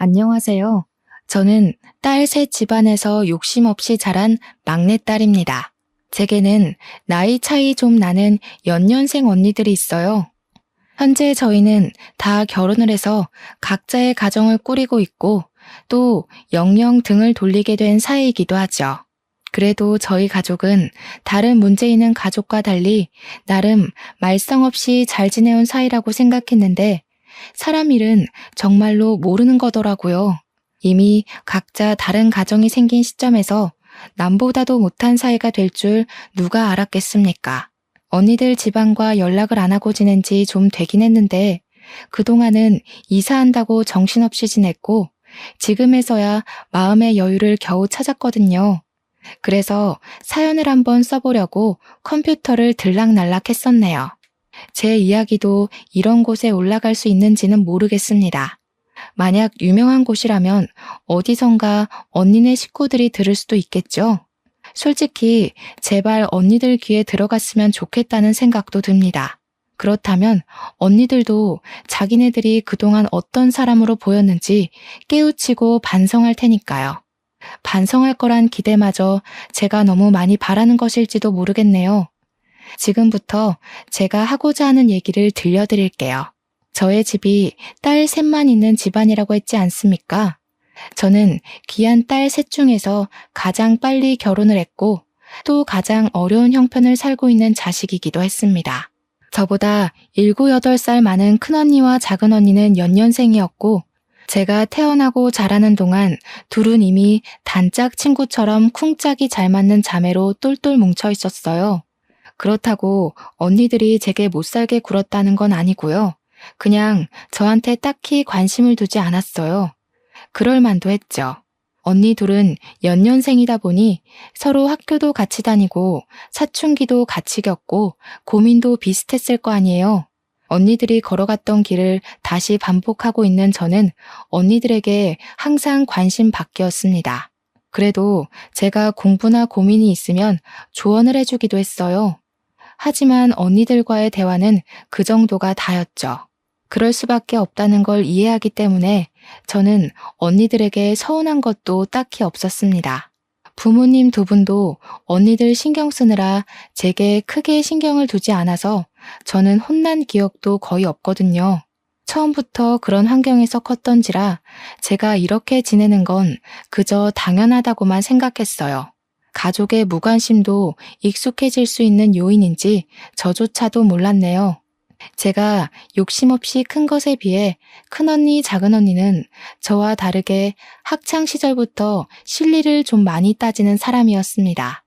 안녕하세요. 저는 딸 셋 집안에서 욕심 없이 자란 막내딸입니다. 제게는 나이 차이 좀 나는 연년생 언니들이 있어요. 현재 저희는 다 결혼을 해서 각자의 가정을 꾸리고 있고 또 영영 등을 돌리게 된 사이이기도 하죠. 그래도 저희 가족은 다른 문제 있는 가족과 달리 나름 말썽 없이 잘 지내온 사이라고 생각했는데 사람 일은 정말로 모르는 거더라고요. 이미 각자 다른 가정이 생긴 시점에서 남보다도 못한 사이가 될 줄 누가 알았겠습니까? 언니들 집안과 연락을 안 하고 지낸 지 좀 되긴 했는데 그동안은 이사한다고 정신없이 지냈고 지금에서야 마음의 여유를 겨우 찾았거든요. 그래서 사연을 한번 써보려고 컴퓨터를 들락날락 했었네요. 제 이야기도 이런 곳에 올라갈 수 있는지는 모르겠습니다. 만약 유명한 곳이라면 어디선가 언니네 식구들이 들을 수도 있겠죠? 솔직히 제발 언니들 귀에 들어갔으면 좋겠다는 생각도 듭니다. 그렇다면 언니들도 자기네들이 그동안 어떤 사람으로 보였는지 깨우치고 반성할 테니까요. 반성할 거란 기대마저 제가 너무 많이 바라는 것일지도 모르겠네요. 지금부터 제가 하고자 하는 얘기를 들려드릴게요. 저의 집이 딸 셋만 있는 집안이라고 했지 않습니까? 저는 귀한 딸 셋 중에서 가장 빨리 결혼을 했고 또 가장 어려운 형편을 살고 있는 자식이기도 했습니다. 저보다 7, 8살 많은 큰언니와 작은언니는 연년생이었고 제가 태어나고 자라는 동안 둘은 이미 단짝 친구처럼 쿵짝이 잘 맞는 자매로 똘똘 뭉쳐 있었어요. 그렇다고 언니들이 제게 못살게 굴었다는 건 아니고요. 그냥 저한테 딱히 관심을 두지 않았어요. 그럴 만도 했죠. 언니 둘은 연년생이다 보니 서로 학교도 같이 다니고 사춘기도 같이 겪고 고민도 비슷했을 거 아니에요. 언니들이 걸어갔던 길을 다시 반복하고 있는 저는 언니들에게 항상 관심 받기였습니다. 그래도 제가 공부나 고민이 있으면 조언을 해주기도 했어요. 하지만 언니들과의 대화는 그 정도가 다였죠. 그럴 수밖에 없다는 걸 이해하기 때문에 저는 언니들에게 서운한 것도 딱히 없었습니다. 부모님 두 분도 언니들 신경 쓰느라 제게 크게 신경을 두지 않아서 저는 혼난 기억도 거의 없거든요. 처음부터 그런 환경에서 컸던지라 제가 이렇게 지내는 건 그저 당연하다고만 생각했어요. 가족의 무관심도 익숙해질 수 있는 요인인지 저조차도 몰랐네요. 제가 욕심 없이 큰 것에 비해 큰언니, 작은언니는 저와 다르게 학창 시절부터 실리를 좀 많이 따지는 사람이었습니다.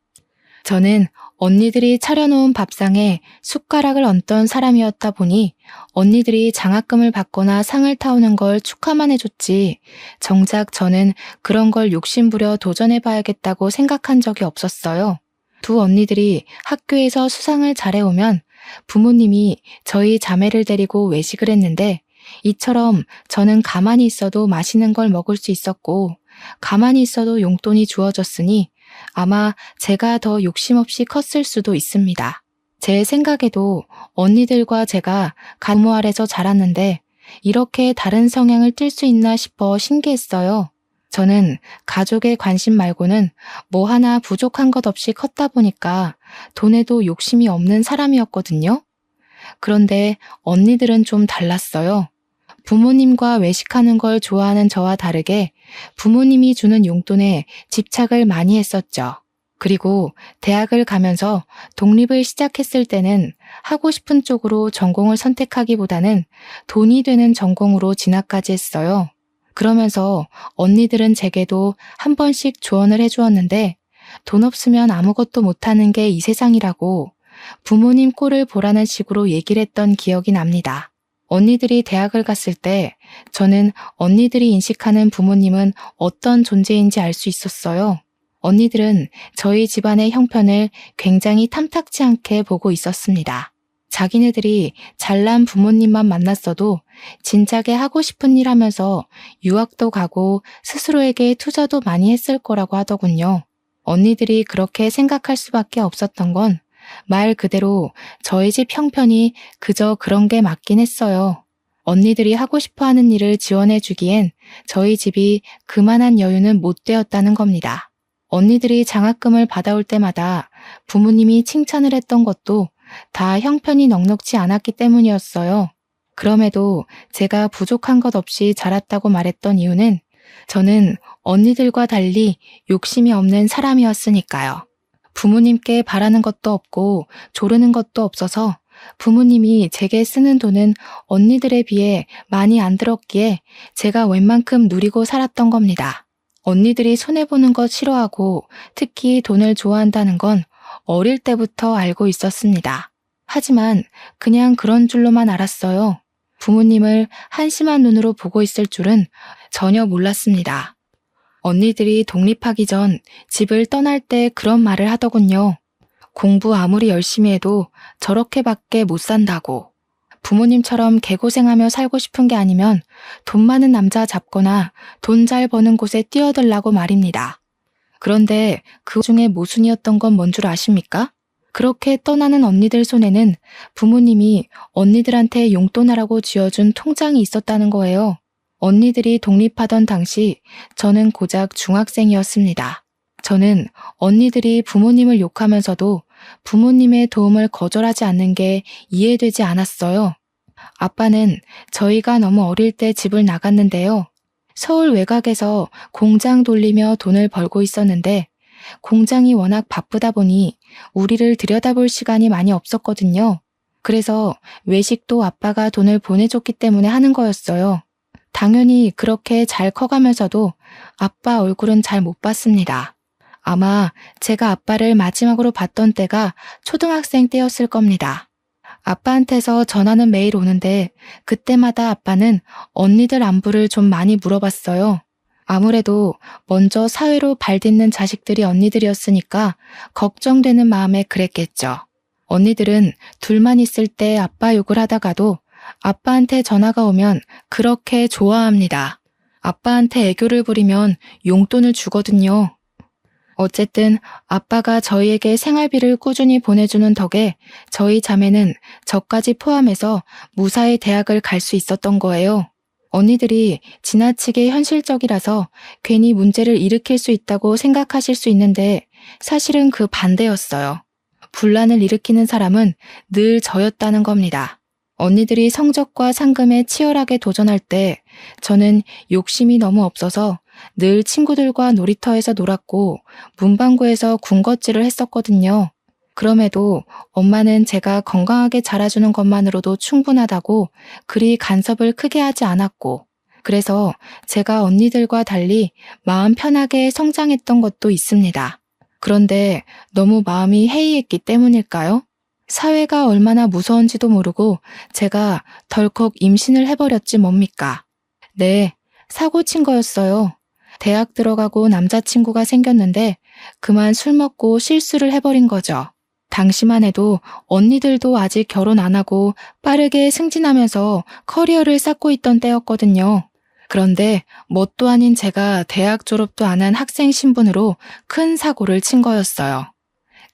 저는 언니들이 차려놓은 밥상에 숟가락을 얹던 사람이었다 보니 언니들이 장학금을 받거나 상을 타오는 걸 축하만 해줬지 정작 저는 그런 걸 욕심부려 도전해봐야겠다고 생각한 적이 없었어요. 두 언니들이 학교에서 수상을 잘해오면 부모님이 저희 자매를 데리고 외식을 했는데 이처럼 저는 가만히 있어도 맛있는 걸 먹을 수 있었고 가만히 있어도 용돈이 주어졌으니 아마 제가 더 욕심 없이 컸을 수도 있습니다. 제 생각에도 언니들과 제가 가무 아래서 자랐는데 이렇게 다른 성향을 띨 수 있나 싶어 신기했어요. 저는 가족의 관심 말고는 뭐 하나 부족한 것 없이 컸다 보니까 돈에도 욕심이 없는 사람이었거든요. 그런데 언니들은 좀 달랐어요. 부모님과 외식하는 걸 좋아하는 저와 다르게 부모님이 주는 용돈에 집착을 많이 했었죠. 그리고 대학을 가면서 독립을 시작했을 때는 하고 싶은 쪽으로 전공을 선택하기보다는 돈이 되는 전공으로 진학까지 했어요. 그러면서 언니들은 제게도 한 번씩 조언을 해주었는데 돈 없으면 아무것도 못하는 게 이 세상이라고 부모님 꼴을 보라는 식으로 얘기를 했던 기억이 납니다. 언니들이 대학을 갔을 때 저는 언니들이 인식하는 부모님은 어떤 존재인지 알 수 있었어요. 언니들은 저희 집안의 형편을 굉장히 탐탁지 않게 보고 있었습니다. 자기네들이 잘난 부모님만 만났어도 진작에 하고 싶은 일 하면서 유학도 가고 스스로에게 투자도 많이 했을 거라고 하더군요. 언니들이 그렇게 생각할 수밖에 없었던 건 말 그대로 저희 집 형편이 그저 그런 게 맞긴 했어요. 언니들이 하고 싶어 하는 일을 지원해 주기엔 저희 집이 그만한 여유는 못 되었다는 겁니다. 언니들이 장학금을 받아올 때마다 부모님이 칭찬을 했던 것도 다 형편이 넉넉지 않았기 때문이었어요. 그럼에도 제가 부족한 것 없이 자랐다고 말했던 이유는 저는 언니들과 달리 욕심이 없는 사람이었으니까요. 부모님께 바라는 것도 없고 조르는 것도 없어서 부모님이 제게 쓰는 돈은 언니들에 비해 많이 안 들었기에 제가 웬만큼 누리고 살았던 겁니다. 언니들이 손해보는 것 싫어하고 특히 돈을 좋아한다는 건 어릴 때부터 알고 있었습니다. 하지만 그냥 그런 줄로만 알았어요. 부모님을 한심한 눈으로 보고 있을 줄은 전혀 몰랐습니다. 언니들이 독립하기 전 집을 떠날 때 그런 말을 하더군요. 공부 아무리 열심히 해도 저렇게밖에 못 산다고. 부모님처럼 개고생하며 살고 싶은 게 아니면 돈 많은 남자 잡거나 돈 잘 버는 곳에 뛰어들라고 말입니다. 그런데 그 중에 모순이었던 건 뭔 줄 아십니까? 그렇게 떠나는 언니들 손에는 부모님이 언니들한테 용돈하라고 쥐어준 통장이 있었다는 거예요. 언니들이 독립하던 당시 저는 고작 중학생이었습니다. 저는 언니들이 부모님을 욕하면서도 부모님의 도움을 거절하지 않는 게 이해되지 않았어요. 아빠는 저희가 너무 어릴 때 집을 나갔는데요. 서울 외곽에서 공장 돌리며 돈을 벌고 있었는데 공장이 워낙 바쁘다 보니 우리를 들여다볼 시간이 많이 없었거든요. 그래서 외식도 아빠가 돈을 보내줬기 때문에 하는 거였어요. 당연히 그렇게 잘 커가면서도 아빠 얼굴은 잘 못 봤습니다. 아마 제가 아빠를 마지막으로 봤던 때가 초등학생 때였을 겁니다. 아빠한테서 전화는 매일 오는데 그때마다 아빠는 언니들 안부를 좀 많이 물어봤어요. 아무래도 먼저 사회로 발딛는 자식들이 언니들이었으니까 걱정되는 마음에 그랬겠죠. 언니들은 둘만 있을 때 아빠 욕을 하다가도 아빠한테 전화가 오면 그렇게 좋아합니다. 아빠한테 애교를 부리면 용돈을 주거든요. 어쨌든 아빠가 저희에게 생활비를 꾸준히 보내주는 덕에 저희 자매는 저까지 포함해서 무사히 대학을 갈 수 있었던 거예요. 언니들이 지나치게 현실적이라서 괜히 문제를 일으킬 수 있다고 생각하실 수 있는데 사실은 그 반대였어요. 분란을 일으키는 사람은 늘 저였다는 겁니다. 언니들이 성적과 상금에 치열하게 도전할 때 저는 욕심이 너무 없어서 늘 친구들과 놀이터에서 놀았고 문방구에서 군것질을 했었거든요. 그럼에도 엄마는 제가 건강하게 자라주는 것만으로도 충분하다고 그리 간섭을 크게 하지 않았고 그래서 제가 언니들과 달리 마음 편하게 성장했던 것도 있습니다. 그런데 너무 마음이 해이했기 때문일까요? 사회가 얼마나 무서운지도 모르고 제가 덜컥 임신을 해버렸지 뭡니까? 네, 사고 친 거였어요. 대학 들어가고 남자친구가 생겼는데 그만 술 먹고 실수를 해버린 거죠. 당시만 해도 언니들도 아직 결혼 안 하고 빠르게 승진하면서 커리어를 쌓고 있던 때였거든요. 그런데 뭣도 아닌 제가 대학 졸업도 안 한 학생 신분으로 큰 사고를 친 거였어요.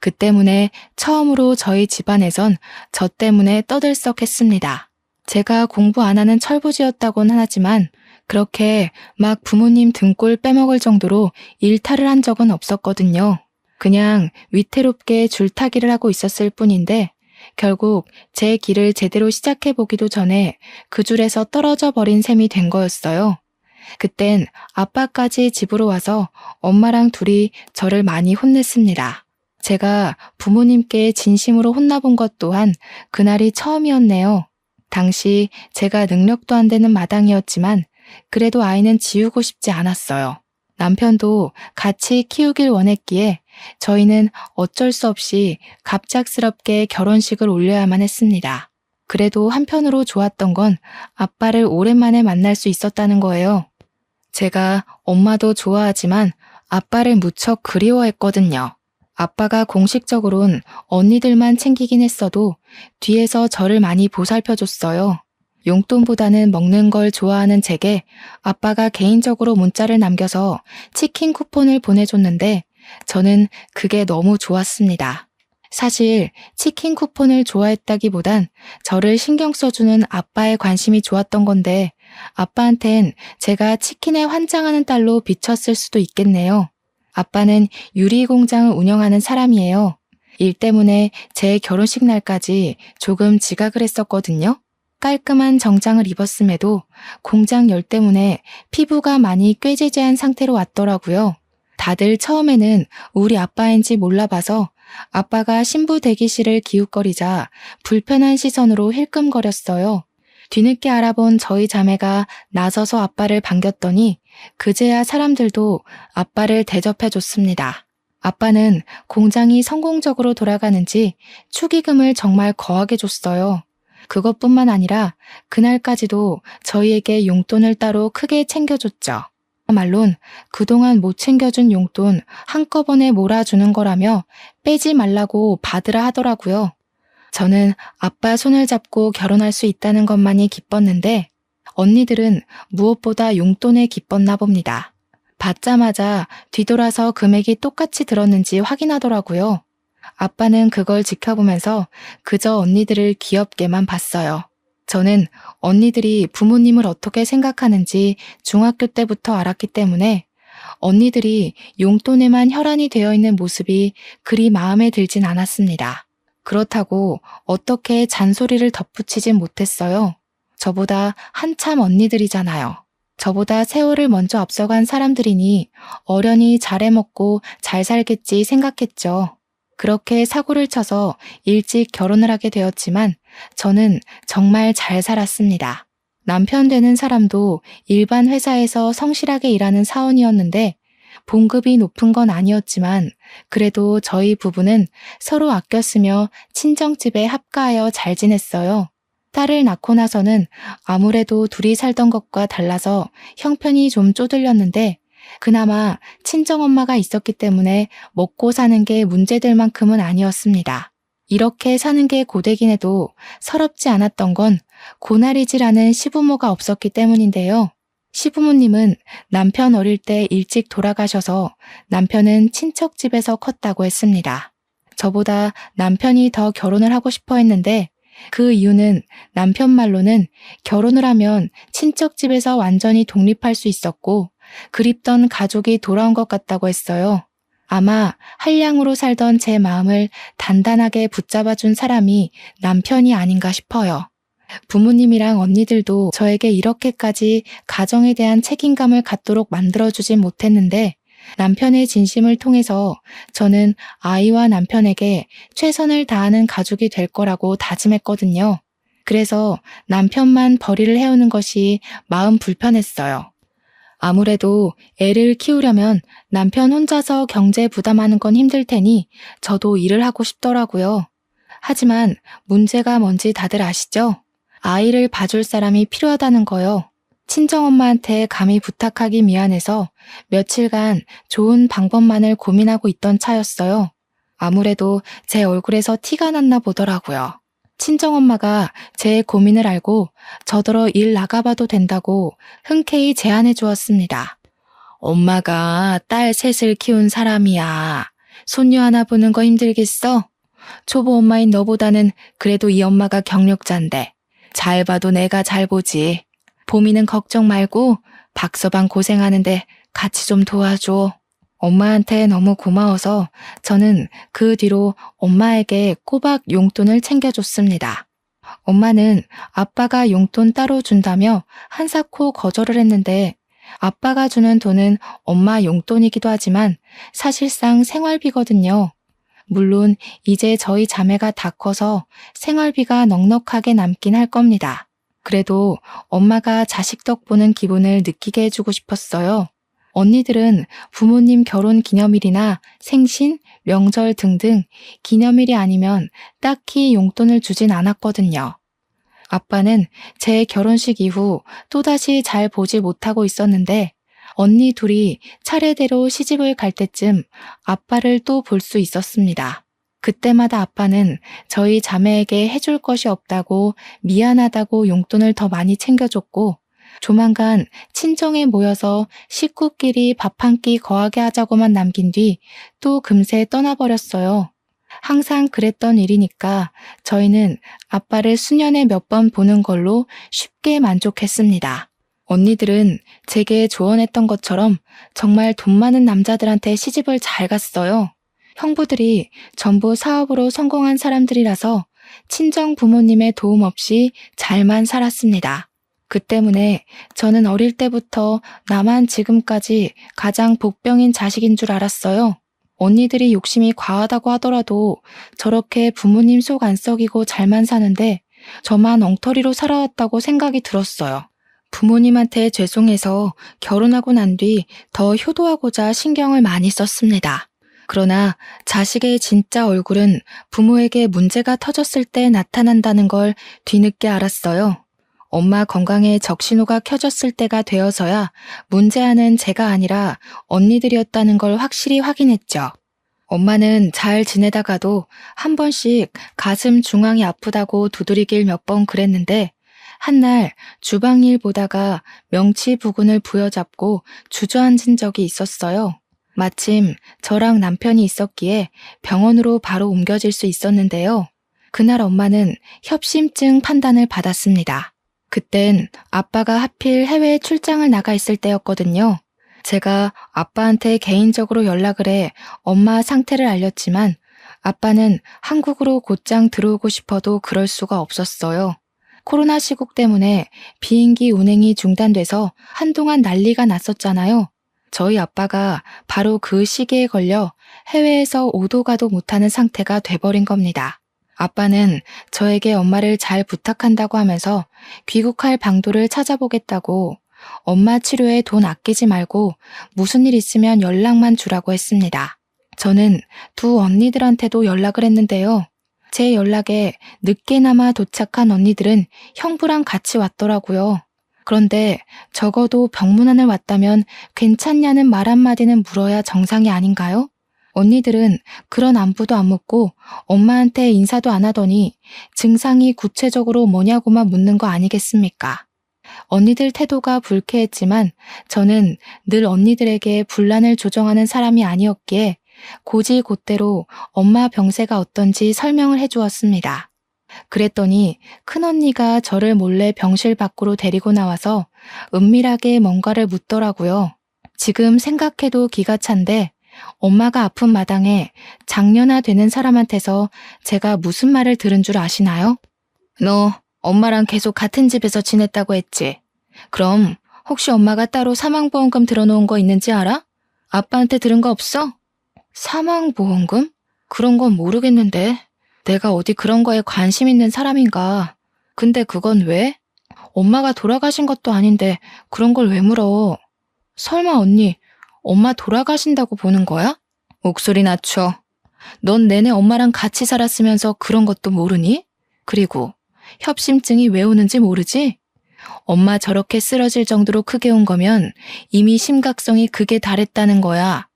그 때문에 처음으로 저희 집안에선 저 때문에 떠들썩했습니다. 제가 공부 안 하는 철부지였다고는 하지만 그렇게 막 부모님 등골 빼먹을 정도로 일탈을 한 적은 없었거든요. 그냥 위태롭게 줄타기를 하고 있었을 뿐인데 결국 제 길을 제대로 시작해보기도 전에 그 줄에서 떨어져 버린 셈이 된 거였어요. 그땐 아빠까지 집으로 와서 엄마랑 둘이 저를 많이 혼냈습니다. 제가 부모님께 진심으로 혼나본 것 또한 그날이 처음이었네요. 당시 제가 능력도 안 되는 마당이었지만 그래도 아이는 지우고 싶지 않았어요. 남편도 같이 키우길 원했기에 저희는 어쩔 수 없이 갑작스럽게 결혼식을 올려야만 했습니다. 그래도 한편으로 좋았던 건 아빠를 오랜만에 만날 수 있었다는 거예요. 제가 엄마도 좋아하지만 아빠를 무척 그리워했거든요. 아빠가 공식적으론 언니들만 챙기긴 했어도 뒤에서 저를 많이 보살펴줬어요. 용돈보다는 먹는 걸 좋아하는 제게 아빠가 개인적으로 문자를 남겨서 치킨 쿠폰을 보내줬는데 저는 그게 너무 좋았습니다. 사실 치킨 쿠폰을 좋아했다기보단 저를 신경 써주는 아빠의 관심이 좋았던 건데 아빠한텐 제가 치킨에 환장하는 딸로 비쳤을 수도 있겠네요. 아빠는 유리 공장을 운영하는 사람이에요. 일 때문에 제 결혼식 날까지 조금 지각을 했었거든요. 깔끔한 정장을 입었음에도 공장 열 때문에 피부가 많이 꾀지지한 상태로 왔더라고요. 다들 처음에는 우리 아빠인지 몰라봐서 아빠가 신부 대기실을 기웃거리자 불편한 시선으로 힐끔거렸어요. 뒤늦게 알아본 저희 자매가 나서서 아빠를 반겼더니 그제야 사람들도 아빠를 대접해줬습니다. 아빠는 공장이 성공적으로 돌아가는지 축의금을 정말 거하게 줬어요. 그것뿐만 아니라 그날까지도 저희에게 용돈을 따로 크게 챙겨줬죠. 말론 그동안 못 챙겨준 용돈 한꺼번에 몰아주는 거라며 빼지 말라고 받으라 하더라고요. 저는 아빠 손을 잡고 결혼할 수 있다는 것만이 기뻤는데 언니들은 무엇보다 용돈에 기뻤나 봅니다. 받자마자 뒤돌아서 금액이 똑같이 들었는지 확인하더라고요. 아빠는 그걸 지켜보면서 그저 언니들을 귀엽게만 봤어요. 저는 언니들이 부모님을 어떻게 생각하는지 중학교 때부터 알았기 때문에 언니들이 용돈에만 혈안이 되어 있는 모습이 그리 마음에 들진 않았습니다. 그렇다고 어떻게 잔소리를 덧붙이진 못했어요. 저보다 한참 언니들이잖아요. 저보다 세월을 먼저 앞서간 사람들이니 어련히 잘해먹고 잘 살겠지 생각했죠. 그렇게 사고를 쳐서 일찍 결혼을 하게 되었지만 저는 정말 잘 살았습니다. 남편 되는 사람도 일반 회사에서 성실하게 일하는 사원이었는데 봉급이 높은 건 아니었지만 그래도 저희 부부는 서로 아껴 쓰며 친정집에 합가하여 잘 지냈어요. 딸을 낳고 나서는 아무래도 둘이 살던 것과 달라서 형편이 좀 쪼들렸는데 그나마 친정엄마가 있었기 때문에 먹고 사는 게 문제될 만큼은 아니었습니다. 이렇게 사는 게 고되긴 해도 서럽지 않았던 건 고나리지라는 시부모가 없었기 때문인데요. 시부모님은 남편 어릴 때 일찍 돌아가셔서 남편은 친척집에서 컸다고 했습니다. 저보다 남편이 더 결혼을 하고 싶어 했는데 그 이유는 남편 말로는 결혼을 하면 친척집에서 완전히 독립할 수 있었고 그립던 가족이 돌아온 것 같다고 했어요. 아마 한량으로 살던 제 마음을 단단하게 붙잡아준 사람이 남편이 아닌가 싶어요. 부모님이랑 언니들도 저에게 이렇게까지 가정에 대한 책임감을 갖도록 만들어주진 못했는데 남편의 진심을 통해서 저는 아이와 남편에게 최선을 다하는 가족이 될 거라고 다짐했거든요. 그래서 남편만 벌이를 해오는 것이 마음 불편했어요. 아무래도 애를 키우려면 남편 혼자서 경제 부담하는 건 힘들 테니 저도 일을 하고 싶더라고요. 하지만 문제가 뭔지 다들 아시죠? 아이를 봐줄 사람이 필요하다는 거요. 친정엄마한테 감히 부탁하기 미안해서 며칠간 좋은 방법만을 고민하고 있던 차였어요. 아무래도 제 얼굴에서 티가 났나 보더라고요. 친정엄마가 제 고민을 알고 저더러 일 나가봐도 된다고 흔쾌히 제안해 주었습니다. 엄마가 딸 셋을 키운 사람이야. 손녀 하나 보는 거 힘들겠어? 초보 엄마인 너보다는 그래도 이 엄마가 경력자인데 잘 봐도 내가 잘 보지. 보미는 걱정 말고 박서방 고생하는데 같이 좀 도와줘. 엄마한테 너무 고마워서 저는 그 뒤로 엄마에게 꼬박 용돈을 챙겨줬습니다. 엄마는 아빠가 용돈 따로 준다며 한사코 거절을 했는데 아빠가 주는 돈은 엄마 용돈이기도 하지만 사실상 생활비거든요. 물론 이제 저희 자매가 다 커서 생활비가 넉넉하게 남긴 할 겁니다. 그래도 엄마가 자식 덕 보는 기분을 느끼게 해주고 싶었어요. 언니들은 부모님 결혼 기념일이나 생신, 명절 등등 기념일이 아니면 딱히 용돈을 주진 않았거든요. 아빠는 제 결혼식 이후 또다시 잘 보지 못하고 있었는데 언니 둘이 차례대로 시집을 갈 때쯤 아빠를 또 볼 수 있었습니다. 그때마다 아빠는 저희 자매에게 해줄 것이 없다고 미안하다고 용돈을 더 많이 챙겨줬고 조만간 친정에 모여서 식구끼리 밥 한 끼 거하게 하자고만 남긴 뒤 또 금세 떠나버렸어요. 항상 그랬던 일이니까 저희는 아빠를 수년에 몇 번 보는 걸로 쉽게 만족했습니다. 언니들은 제게 조언했던 것처럼 정말 돈 많은 남자들한테 시집을 잘 갔어요. 형부들이 전부 사업으로 성공한 사람들이라서 친정 부모님의 도움 없이 잘만 살았습니다. 그 때문에 저는 어릴 때부터 나만 지금까지 가장 복병인 자식인 줄 알았어요. 언니들이 욕심이 과하다고 하더라도 저렇게 부모님 속 안 썩이고 잘만 사는데 저만 엉터리로 살아왔다고 생각이 들었어요. 부모님한테 죄송해서 결혼하고 난 뒤 더 효도하고자 신경을 많이 썼습니다. 그러나 자식의 진짜 얼굴은 부모에게 문제가 터졌을 때 나타난다는 걸 뒤늦게 알았어요. 엄마 건강에 적신호가 켜졌을 때가 되어서야 문제아는 제가 아니라 언니들이었다는 걸 확실히 확인했죠. 엄마는 잘 지내다가도 한 번씩 가슴 중앙이 아프다고 두드리길 몇 번 그랬는데 한날 주방일 보다가 명치 부근을 부여잡고 주저앉은 적이 있었어요. 마침 저랑 남편이 있었기에 병원으로 바로 옮겨질 수 있었는데요. 그날 엄마는 협심증 판단을 받았습니다. 그땐 아빠가 하필 해외에 출장을 나가 있을 때였거든요. 제가 아빠한테 개인적으로 연락을 해 엄마 상태를 알렸지만 아빠는 한국으로 곧장 들어오고 싶어도 그럴 수가 없었어요. 코로나 시국 때문에 비행기 운행이 중단돼서 한동안 난리가 났었잖아요. 저희 아빠가 바로 그 시기에 걸려 해외에서 오도 가도 못하는 상태가 돼버린 겁니다. 아빠는 저에게 엄마를 잘 부탁한다고 하면서 귀국할 방도를 찾아보겠다고 엄마 치료에 돈 아끼지 말고 무슨 일 있으면 연락만 주라고 했습니다. 저는 두 언니들한테도 연락을 했는데요. 제 연락에 늦게나마 도착한 언니들은 형부랑 같이 왔더라고요. 그런데 적어도 병문안을 왔다면 괜찮냐는 말 한마디는 물어야 정상이 아닌가요? 언니들은 그런 안부도 안 묻고 엄마한테 인사도 안 하더니 증상이 구체적으로 뭐냐고만 묻는 거 아니겠습니까? 언니들 태도가 불쾌했지만 저는 늘 언니들에게 분란을 조정하는 사람이 아니었기에 고지곧대로 엄마 병세가 어떤지 설명을 해주었습니다. 그랬더니 큰언니가 저를 몰래 병실 밖으로 데리고 나와서 은밀하게 뭔가를 묻더라고요. 지금 생각해도 기가 찬데 엄마가 아픈 마당에 장년아 되는 사람한테서 제가 무슨 말을 들은 줄 아시나요? 너 엄마랑 계속 같은 집에서 지냈다고 했지? 그럼 혹시 엄마가 따로 사망보험금 들어놓은 거 있는지 알아? 아빠한테 들은 거 없어? 사망보험금? 그런 건 모르겠는데. 내가 어디 그런 거에 관심 있는 사람인가. 근데 그건 왜? 엄마가 돌아가신 것도 아닌데 그런 걸 왜 물어? 설마 언니, 엄마 돌아가신다고 보는 거야? 목소리 낮춰. 넌 내내 엄마랑 같이 살았으면서 그런 것도 모르니? 그리고 협심증이 왜 오는지 모르지? 엄마 저렇게 쓰러질 정도로 크게 온 거면 이미 심각성이 극에 달했다는 거야.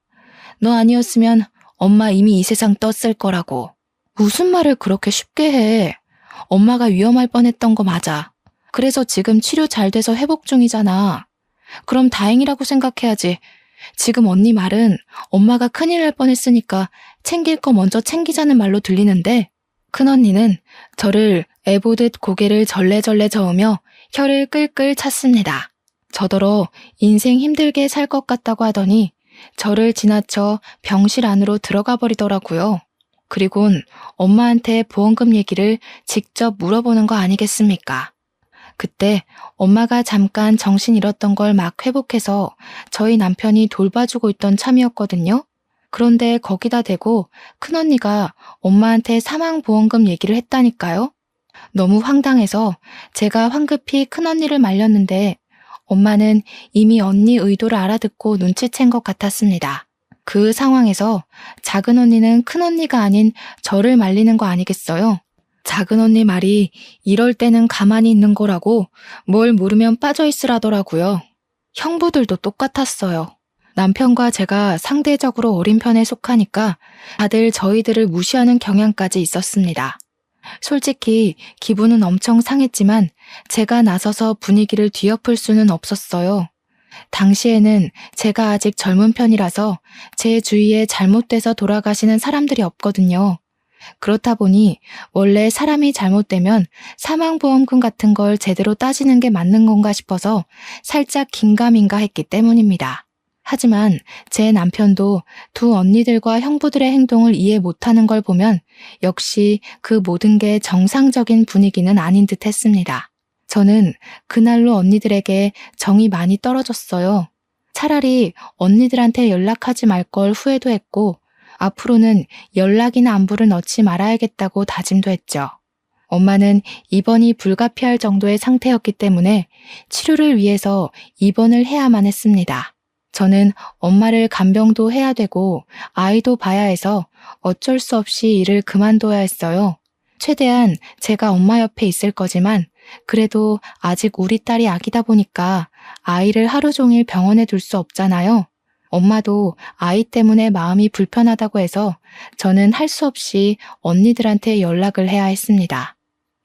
너 아니었으면 엄마 이미 이 세상 떴을 거라고. 무슨 말을 그렇게 쉽게 해. 엄마가 위험할 뻔했던 거 맞아. 그래서 지금 치료 잘 돼서 회복 중이잖아. 그럼 다행이라고 생각해야지. 지금 언니 말은 엄마가 큰일 날 뻔했으니까 챙길 거 먼저 챙기자는 말로 들리는데 큰언니는 저를 애보듯 고개를 절레절레 저으며 혀를 끌끌 찼습니다. 저더러 인생 힘들게 살 것 같다고 하더니 저를 지나쳐 병실 안으로 들어가 버리더라고요. 그리곤 엄마한테 보험금 얘기를 직접 물어보는 거 아니겠습니까? 그때 엄마가 잠깐 정신 잃었던 걸 막 회복해서 저희 남편이 돌봐주고 있던 참이었거든요. 그런데 거기다 대고 큰언니가 엄마한테 사망보험금 얘기를 했다니까요. 너무 황당해서 제가 황급히 큰언니를 말렸는데 엄마는 이미 언니 의도를 알아듣고 눈치챈 것 같았습니다. 그 상황에서 작은 언니는 큰 언니가 아닌 저를 말리는 거 아니겠어요? 작은 언니 말이 이럴 때는 가만히 있는 거라고 뭘 모르면 빠져있으라더라고요. 형부들도 똑같았어요. 남편과 제가 상대적으로 어린 편에 속하니까 다들 저희들을 무시하는 경향까지 있었습니다. 솔직히 기분은 엄청 상했지만 제가 나서서 분위기를 뒤엎을 수는 없었어요. 당시에는 제가 아직 젊은 편이라서 제 주위에 잘못돼서 돌아가시는 사람들이 없거든요. 그렇다 보니 원래 사람이 잘못되면 사망보험금 같은 걸 제대로 따지는 게 맞는 건가 싶어서 살짝 긴가민가 했기 때문입니다. 하지만 제 남편도 두 언니들과 형부들의 행동을 이해 못하는 걸 보면 역시 그 모든 게 정상적인 분위기는 아닌 듯 했습니다. 저는 그날로 언니들에게 정이 많이 떨어졌어요. 차라리 언니들한테 연락하지 말 걸 후회도 했고 앞으로는 연락이나 안부를 넣지 말아야겠다고 다짐도 했죠. 엄마는 입원이 불가피할 정도의 상태였기 때문에 치료를 위해서 입원을 해야만 했습니다. 저는 엄마를 간병도 해야 되고 아이도 봐야 해서 어쩔 수 없이 일을 그만둬야 했어요. 최대한 제가 엄마 옆에 있을 거지만 그래도 아직 우리 딸이 아기다 보니까 아이를 하루 종일 병원에 둘 수 없잖아요. 엄마도 아이 때문에 마음이 불편하다고 해서 저는 할 수 없이 언니들한테 연락을 해야 했습니다.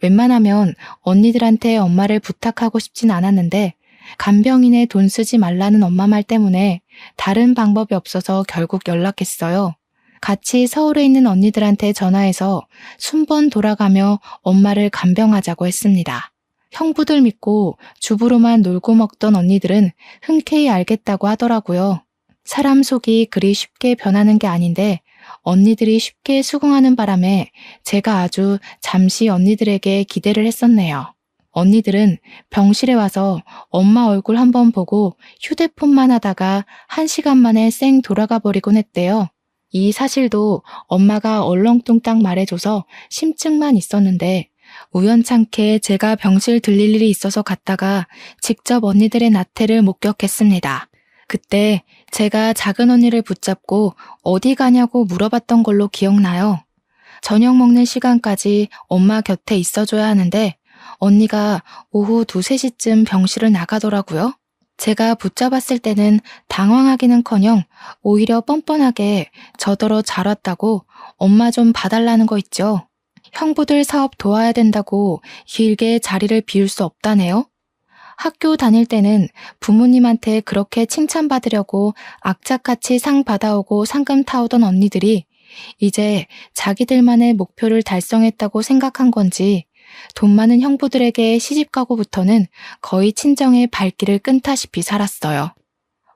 웬만하면 언니들한테 엄마를 부탁하고 싶진 않았는데 간병인에 돈 쓰지 말라는 엄마 말 때문에 다른 방법이 없어서 결국 연락했어요. 같이 서울에 있는 언니들한테 전화해서 순번 돌아가며 엄마를 간병하자고 했습니다. 형부들 믿고 주부로만 놀고 먹던 언니들은 흔쾌히 알겠다고 하더라고요. 사람 속이 그리 쉽게 변하는 게 아닌데 언니들이 쉽게 수긍하는 바람에 제가 아주 잠시 언니들에게 기대를 했었네요. 언니들은 병실에 와서 엄마 얼굴 한번 보고 휴대폰만 하다가 1시간 만에 쌩 돌아가 버리곤 했대요. 이 사실도 엄마가 얼렁뚱땅 말해줘서 심증만 있었는데 우연찮게 제가 병실 들릴 일이 있어서 갔다가 직접 언니들의 나태를 목격했습니다. 그때 제가 작은 언니를 붙잡고 어디 가냐고 물어봤던 걸로 기억나요. 저녁 먹는 시간까지 엄마 곁에 있어줘야 하는데 언니가 오후 2, 3시쯤 병실을 나가더라고요. 제가 붙잡았을 때는 당황하기는커녕 오히려 뻔뻔하게 저더러 잘 왔다고 엄마 좀 봐달라는 거 있죠. 형부들 사업 도와야 된다고 길게 자리를 비울 수 없다네요. 학교 다닐 때는 부모님한테 그렇게 칭찬받으려고 악착같이 상 받아오고 상금 타오던 언니들이 이제 자기들만의 목표를 달성했다고 생각한 건지 돈 많은 형부들에게 시집가고부터는 거의 친정의 발길을 끈다시피 살았어요.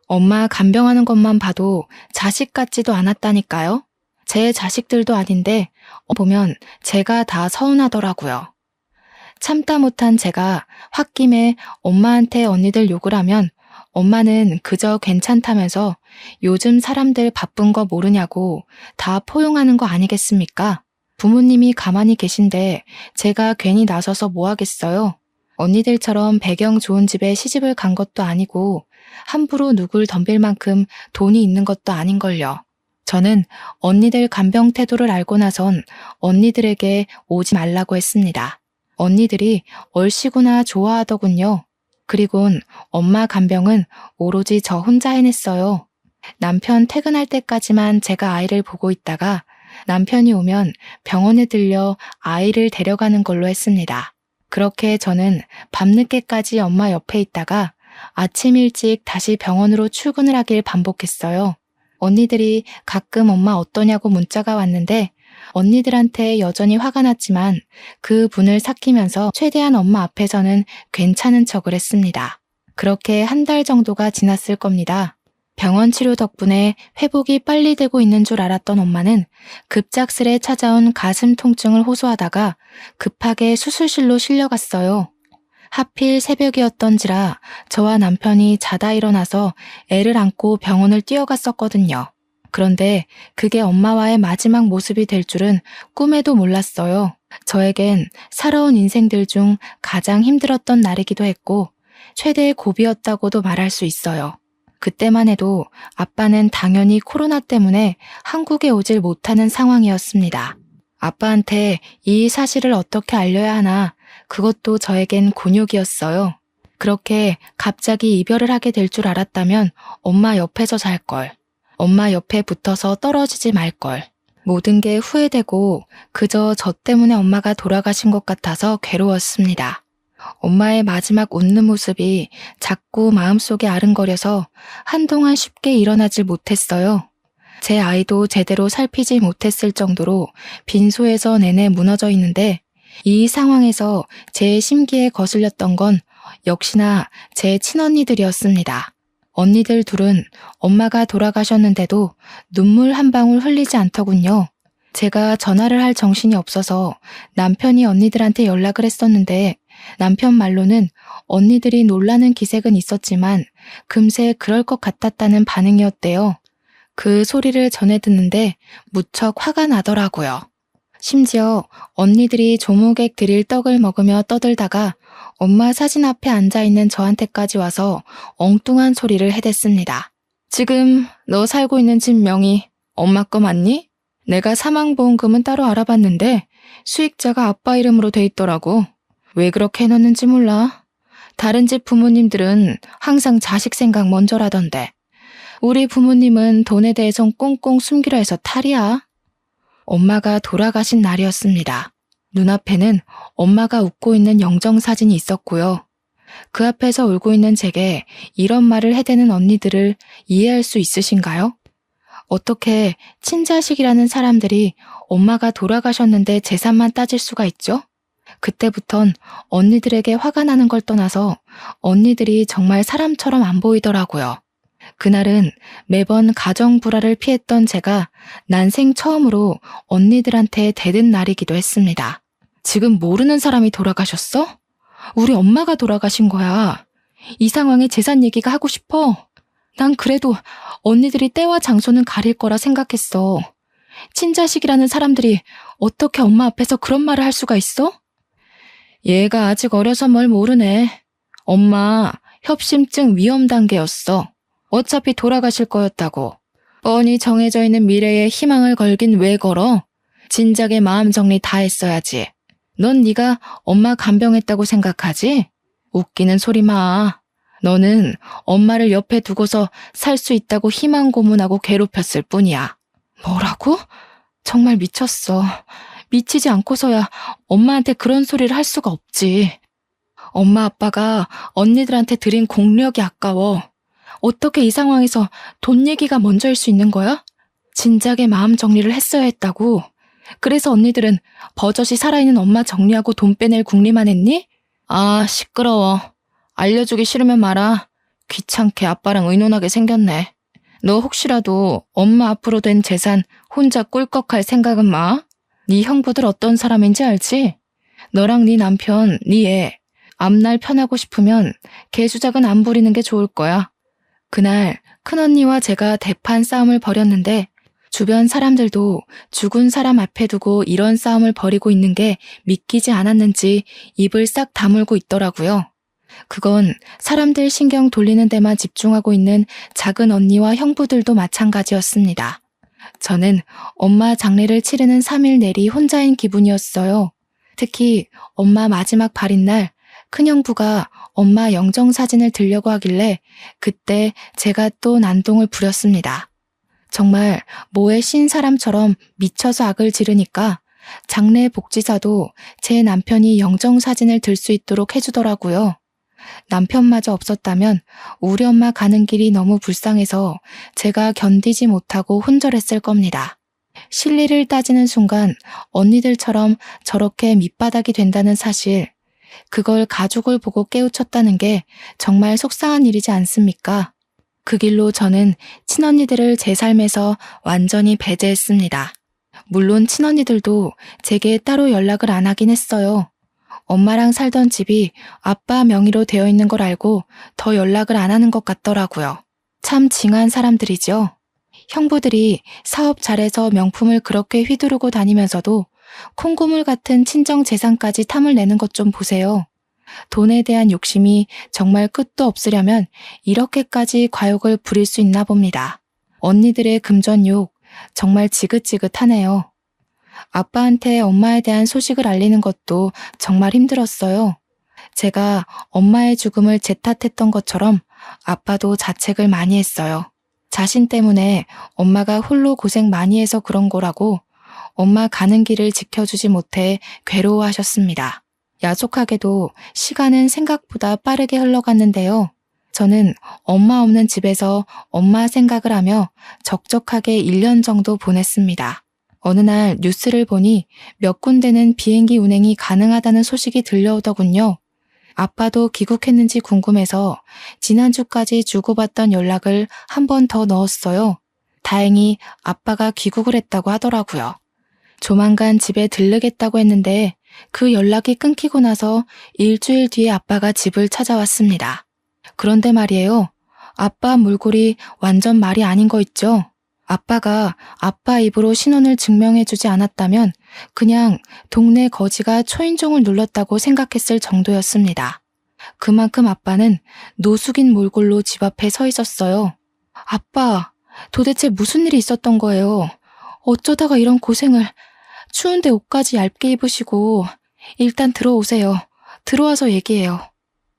엄마 간병하는 것만 봐도 자식 같지도 않았다니까요. 제 자식들도 아닌데 보면 제가 다 서운하더라고요. 참다 못한 제가 홧김에 엄마한테 언니들 욕을 하면 엄마는 그저 괜찮다면서 요즘 사람들 바쁜 거 모르냐고 다 포용하는 거 아니겠습니까? 부모님이 가만히 계신데 제가 괜히 나서서 뭐 하겠어요? 언니들처럼 배경 좋은 집에 시집을 간 것도 아니고 함부로 누굴 덤빌 만큼 돈이 있는 것도 아닌걸요. 저는 언니들 간병 태도를 알고 나선 언니들에게 오지 말라고 했습니다. 언니들이 얼씨구나 좋아하더군요. 그리곤 엄마 간병은 오로지 저 혼자 해냈어요. 남편 퇴근할 때까지만 제가 아이를 보고 있다가 남편이 오면 병원에 들려 아이를 데려가는 걸로 했습니다. 그렇게 저는 밤늦게까지 엄마 옆에 있다가 아침 일찍 다시 병원으로 출근을 하길 반복했어요. 언니들이 가끔 엄마 어떠냐고 문자가 왔는데 언니들한테 여전히 화가 났지만 그 분을 삭히면서 최대한 엄마 앞에서는 괜찮은 척을 했습니다. 그렇게 1달 정도가 지났을 겁니다. 병원 치료 덕분에 회복이 빨리 되고 있는 줄 알았던 엄마는 급작스레 찾아온 가슴 통증을 호소하다가 급하게 수술실로 실려갔어요. 하필 새벽이었던지라 저와 남편이 자다 일어나서 애를 안고 병원을 뛰어갔었거든요. 그런데 그게 엄마와의 마지막 모습이 될 줄은 꿈에도 몰랐어요. 저에겐 살아온 인생들 중 가장 힘들었던 날이기도 했고 최대의 고비였다고도 말할 수 있어요. 그때만 해도 아빠는 당연히 코로나 때문에 한국에 오질 못하는 상황이었습니다. 아빠한테 이 사실을 어떻게 알려야 하나 그것도 저에겐 곤욕이었어요. 그렇게 갑자기 이별을 하게 될 줄 알았다면 엄마 옆에서 살걸. 엄마 옆에 붙어서 떨어지지 말걸. 모든 게 후회되고 그저 저 때문에 엄마가 돌아가신 것 같아서 괴로웠습니다. 엄마의 마지막 웃는 모습이 자꾸 마음속에 아른거려서 한동안 쉽게 일어나질 못했어요. 제 아이도 제대로 살피지 못했을 정도로 빈소에서 내내 무너져 있는데 이 상황에서 제 심기에 거슬렸던 건 역시나 제 친언니들이었습니다. 언니들 둘은 엄마가 돌아가셨는데도 눈물 한 방울 흘리지 않더군요. 제가 전화를 할 정신이 없어서 남편이 언니들한테 연락을 했었는데 남편 말로는 언니들이 놀라는 기색은 있었지만 금세 그럴 것 같았다는 반응이었대요. 그 소리를 전해 듣는데 무척 화가 나더라고요. 심지어 언니들이 조무객 드릴 떡을 먹으며 떠들다가 엄마 사진 앞에 앉아있는 저한테까지 와서 엉뚱한 소리를 해댔습니다. 지금 너 살고 있는 집 명의 엄마 거 맞니? 내가 사망보험금은 따로 알아봤는데 수익자가 아빠 이름으로 돼 있더라고. 왜 그렇게 해놨는지 몰라. 다른 집 부모님들은 항상 자식 생각 먼저라던데. 우리 부모님은 돈에 대해선 꽁꽁 숨기려 해서 탈이야. 엄마가 돌아가신 날이었습니다. 눈앞에는 엄마가 웃고 있는 영정사진이 있었고요. 그 앞에서 울고 있는 제게 이런 말을 해대는 언니들을 이해할 수 있으신가요? 어떻게 친자식이라는 사람들이 엄마가 돌아가셨는데 재산만 따질 수가 있죠? 그때부턴 언니들에게 화가 나는 걸 떠나서 언니들이 정말 사람처럼 안 보이더라고요. 그날은 매번 가정 불화를 피했던 제가 난생 처음으로 언니들한테 대든 날이기도 했습니다. 지금 모르는 사람이 돌아가셨어? 우리 엄마가 돌아가신 거야. 이 상황에 재산 얘기가 하고 싶어. 난 그래도 언니들이 때와 장소는 가릴 거라 생각했어. 친자식이라는 사람들이 어떻게 엄마 앞에서 그런 말을 할 수가 있어? 얘가 아직 어려서 뭘 모르네. 엄마 협심증 위험 단계였어. 어차피 돌아가실 거였다고. 뻔히 정해져 있는 미래에 희망을 걸긴 왜 걸어? 진작에 마음 정리 다 했어야지. 넌 네가 엄마 간병했다고 생각하지? 웃기는 소리 마. 너는 엄마를 옆에 두고서 살 수 있다고 희망 고문하고 괴롭혔을 뿐이야. 뭐라고? 정말 미쳤어. 미치지 않고서야 엄마한테 그런 소리를 할 수가 없지. 엄마 아빠가 언니들한테 드린 공력이 아까워. 어떻게 이 상황에서 돈 얘기가 먼저일 수 있는 거야? 진작에 마음 정리를 했어야 했다고. 그래서 언니들은 버젓이 살아있는 엄마 정리하고 돈 빼낼 궁리만 했니? 아, 시끄러워. 알려주기 싫으면 말아. 귀찮게 아빠랑 의논하게 생겼네. 너 혹시라도 엄마 앞으로 된 재산 혼자 꿀꺽할 생각은 마. 네 형부들 어떤 사람인지 알지? 너랑 네 남편, 네 애, 앞날 편하고 싶으면 개수작은 안 부리는 게 좋을 거야. 그날 큰언니와 제가 대판 싸움을 벌였는데 주변 사람들도 죽은 사람 앞에 두고 이런 싸움을 벌이고 있는 게 믿기지 않았는지 입을 싹 다물고 있더라고요. 그건 사람들 신경 돌리는 데만 집중하고 있는 작은 언니와 형부들도 마찬가지였습니다. 저는 엄마 장례를 치르는 3일 내리 혼자인 기분이었어요. 특히 엄마 마지막 발인 날 큰형부가 엄마 영정사진을 들려고 하길래 그때 제가 또 난동을 부렸습니다. 정말 뭐에 신 사람처럼 미쳐서 악을 지르니까 장례 복지사도 제 남편이 영정사진을 들 수 있도록 해주더라고요. 남편마저 없었다면 우리 엄마 가는 길이 너무 불쌍해서 제가 견디지 못하고 혼절했을 겁니다. 실리를 따지는 순간 언니들처럼 저렇게 밑바닥이 된다는 사실, 그걸 가족을 보고 깨우쳤다는 게 정말 속상한 일이지 않습니까? 그 길로 저는 친언니들을 제 삶에서 완전히 배제했습니다. 물론 친언니들도 제게 따로 연락을 안 하긴 했어요. 엄마랑 살던 집이 아빠 명의로 되어 있는 걸 알고 더 연락을 안 하는 것 같더라고요. 참 징한 사람들이죠. 형부들이 사업 잘해서 명품을 그렇게 휘두르고 다니면서도 콩고물 같은 친정 재산까지 탐을 내는 것 좀 보세요. 돈에 대한 욕심이 정말 끝도 없으려면 이렇게까지 과욕을 부릴 수 있나 봅니다. 언니들의 금전욕 정말 지긋지긋하네요. 아빠한테 엄마에 대한 소식을 알리는 것도 정말 힘들었어요. 제가 엄마의 죽음을 제 탓했던 것처럼 아빠도 자책을 많이 했어요. 자신 때문에 엄마가 홀로 고생 많이 해서 그런 거라고 엄마 가는 길을 지켜주지 못해 괴로워하셨습니다. 야속하게도 시간은 생각보다 빠르게 흘러갔는데요. 저는 엄마 없는 집에서 엄마 생각을 하며 적적하게 1년 정도 보냈습니다. 어느 날 뉴스를 보니 몇 군데는 비행기 운행이 가능하다는 소식이 들려오더군요. 아빠도 귀국했는지 궁금해서 지난주까지 주고받던 연락을 한 번 더 넣었어요. 다행히 아빠가 귀국을 했다고 하더라고요. 조만간 집에 들르겠다고 했는데 그 연락이 끊기고 나서 일주일 뒤에 아빠가 집을 찾아왔습니다. 그런데 말이에요. 아빠 몰골이 완전 말이 아닌 거 있죠? 아빠가 아빠 입으로 신원을 증명해주지 않았다면 그냥 동네 거지가 초인종을 눌렀다고 생각했을 정도였습니다. 그만큼 아빠는 노숙인 몰골로 집 앞에 서 있었어요. 아빠, 도대체 무슨 일이 있었던 거예요? 어쩌다가 이런 고생을, 추운데 옷까지 얇게 입으시고, 일단 들어오세요. 들어와서 얘기해요.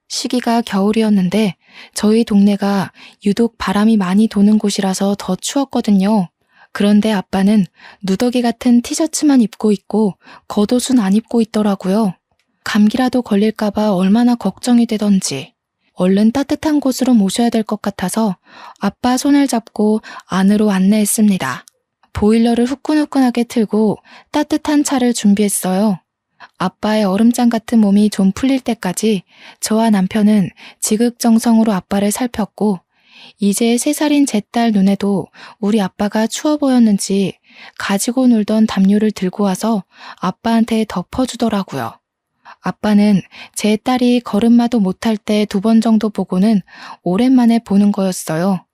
시기가 겨울이었는데 저희 동네가 유독 바람이 많이 도는 곳이라서 더 추웠거든요. 그런데 아빠는 누더기 같은 티셔츠만 입고 있고 겉옷은 안 입고 있더라고요. 감기라도 걸릴까봐 얼마나 걱정이 되던지. 얼른 따뜻한 곳으로 모셔야 될 것 같아서 아빠 손을 잡고 안으로 안내했습니다. 보일러를 후끈후끈하게 틀고 따뜻한 차를 준비했어요. 아빠의 얼음장 같은 몸이 좀 풀릴 때까지 저와 남편은 지극정성으로 아빠를 살폈고 이제 3살인 제 딸 눈에도 우리 아빠가 추워 보였는지 가지고 놀던 담요를 들고 와서 아빠한테 덮어주더라고요. 아빠는 제 딸이 걸음마도 못할 때 2번 정도 보고는 오랜만에 보는 거였어요.